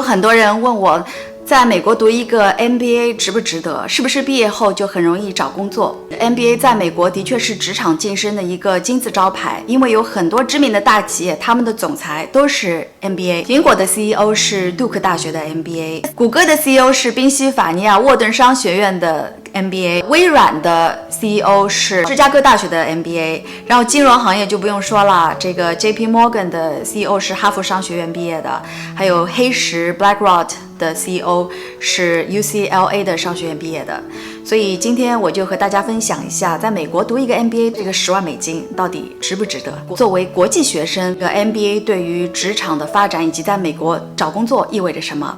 很多人问我，在美国读一个 MBA 值不值得？是不是毕业后就很容易找工作？MBA 在美国的确是职场晋升的一个金字招牌，因为有很多知名的大企业，他们的总裁都是 MBA。苹果的 CEO 是杜克大学的 MBA， 谷歌的 CEO 是宾夕法尼亚沃顿商学院的 MBA， 微软的 CEO 是芝加哥大学的 MBA， 然后金融行业就不用说了，这个 JP Morgan 的 CEO 是哈佛商学院毕业的，还有黑石 BlackRock 的 CEO 是 UCLA 的商学院毕业的。所以今天我就和大家分享一下，在美国读一个 MBA 这个10万美金到底值不值得。作为国际学生，这个 MBA 对于职场的发展以及在美国找工作意味着什么。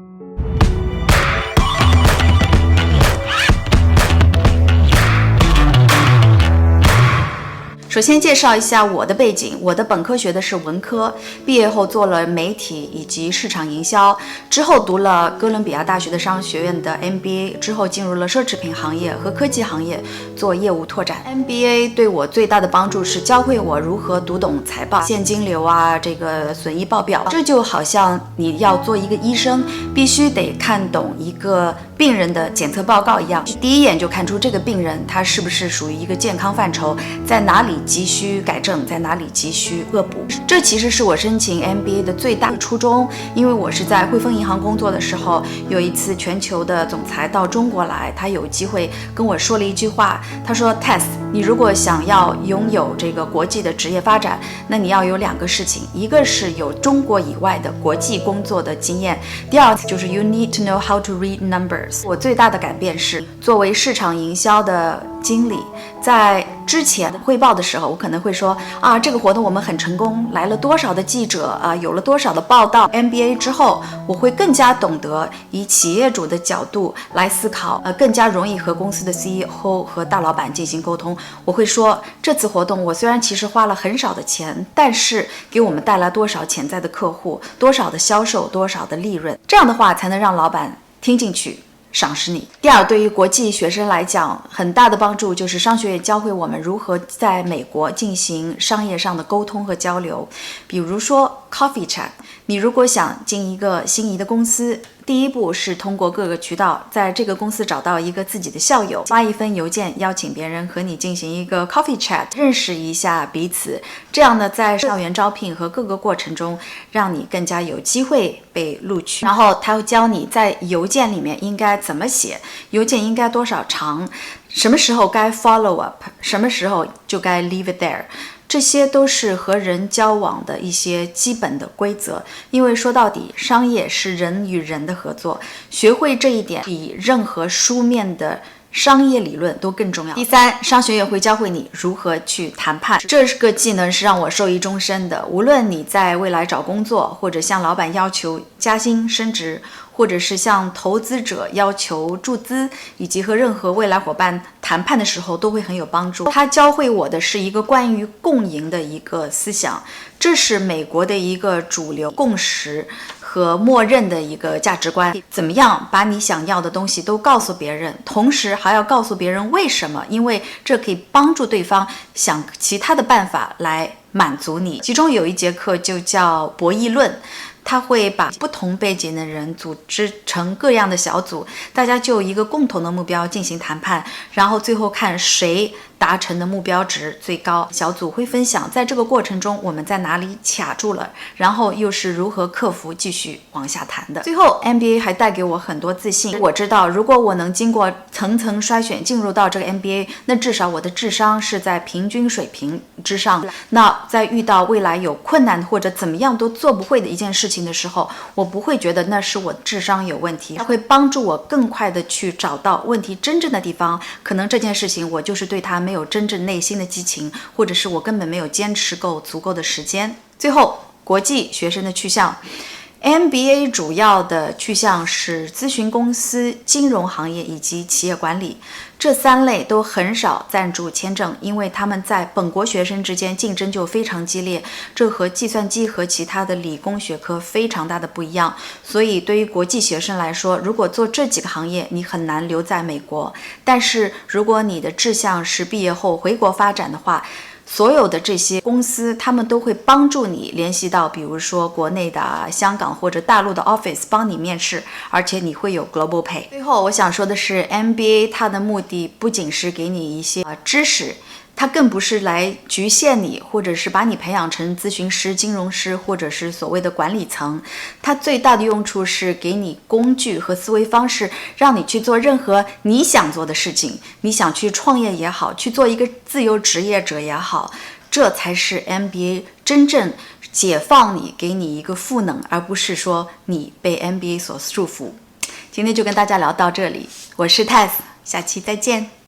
首先介绍一下我的背景，我的本科学的是文科，毕业后做了媒体以及市场营销，之后读了哥伦比亚大学的商学院的 MBA， 之后进入了奢侈品行业和科技行业做业务拓展。MBA 对我最大的帮助是教会我如何读懂财报、现金流啊，这个损益报表。这就好像你要做一个医生，必须得看懂一个病人的检测报告一样，第一眼就看出这个病人他是不是属于一个健康范畴，在哪里急需改正，在哪里急需恶补。这其实是我申请 MBA 的最大初衷，因为我是在汇丰银行工作的时候，有一次全球的总裁到中国来，他有机会跟我说了一句话，他说 Tess， 你如果想要拥有这个国际的职业发展，那你要有2个事情，一个是有中国以外的国际工作的经验，第二就是 you need to know how to read numbers。 我最大的改变是，作为市场营销的经理，在之前汇报的时候，我可能会说啊，这个活动我们很成功，来了多少的记者啊，有了多少的报道。MBA 之后，我会更加懂得以企业主的角度来思考，更加容易和公司的 CEO 和大老板进行沟通。我会说，这次活动我虽然其实花了很少的钱，但是给我们带来多少潜在的客户，多少的销售，多少的利润，这样的话才能让老板听进去，赏识你。第二，对于国际学生来讲，很大的帮助就是商学院教会我们如何在美国进行商业上的沟通和交流。比如说 coffee chat， 你如果想进一个心仪的公司，第一步是通过各个渠道在这个公司找到一个自己的校友，发一封邮件邀请别人和你进行一个 coffee chat， 认识一下彼此，这样呢，在校园招聘和各个过程中让你更加有机会被录取。然后他会教你在邮件里面应该怎么写，邮件应该多少长，什么时候该 follow up， 什么时候就该 leave it there，这些都是和人交往的一些基本的规则，因为说到底，商业是人与人的合作，学会这一点比任何书面的商业理论都更重要。第三，商学院会教会你如何去谈判，这个技能是让我受益终身的。无论你在未来找工作，或者向老板要求加薪升职，或者是向投资者要求注资，以及和任何未来伙伴谈判的时候，都会很有帮助。他教会我的是一个关于共赢的一个思想，这是美国的一个主流共识和默认的一个价值观。怎么样把你想要的东西都告诉别人，同时还要告诉别人为什么，因为这可以帮助对方想其他的办法来满足你。其中有一节课就叫博弈论，他会把不同背景的人组织成各样的小组，大家就一个共同的目标进行谈判，然后最后看谁达成的目标值最高。小组会分享在这个过程中我们在哪里卡住了，然后又是如何克服继续往下谈的。最后 MBA 还带给我很多自信，我知道如果我能经过层层筛选进入到这个 MBA， 那至少我的智商是在平均水平之上。那在遇到未来有困难或者怎么样都做不会的一件事情的时候，我不会觉得那是我智商有问题，它会帮助我更快的去找到问题真正的地方。可能这件事情我就是对它没有真正内心的激情，或者是我根本没有坚持够足够的时间。最后，国际学生的去向， MBA 主要的去向是咨询公司、金融行业以及企业管理，这3类都很少赞助签证，因为他们在本国学生之间竞争就非常激烈，这和计算机和其他的理工学科非常大的不一样。所以对于国际学生来说，如果做这几个行业，你很难留在美国。但是如果你的志向是毕业后回国发展的话，所有的这些公司，他们都会帮助你联系到，比如说国内的、香港或者大陆的 office 帮你面试，而且你会有 global pay。最后我想说的是 MBA 它的目的不仅是给你一些知识，它更不是来局限你，或者是把你培养成咨询师、金融师，或者是所谓的管理层。它最大的用处是给你工具和思维方式，让你去做任何你想做的事情。你想去创业也好，去做一个自由职业者也好，这才是 MBA 真正解放你，给你一个赋能，而不是说你被 MBA 所束缚。今天就跟大家聊到这里，我是 Tess， 下期再见。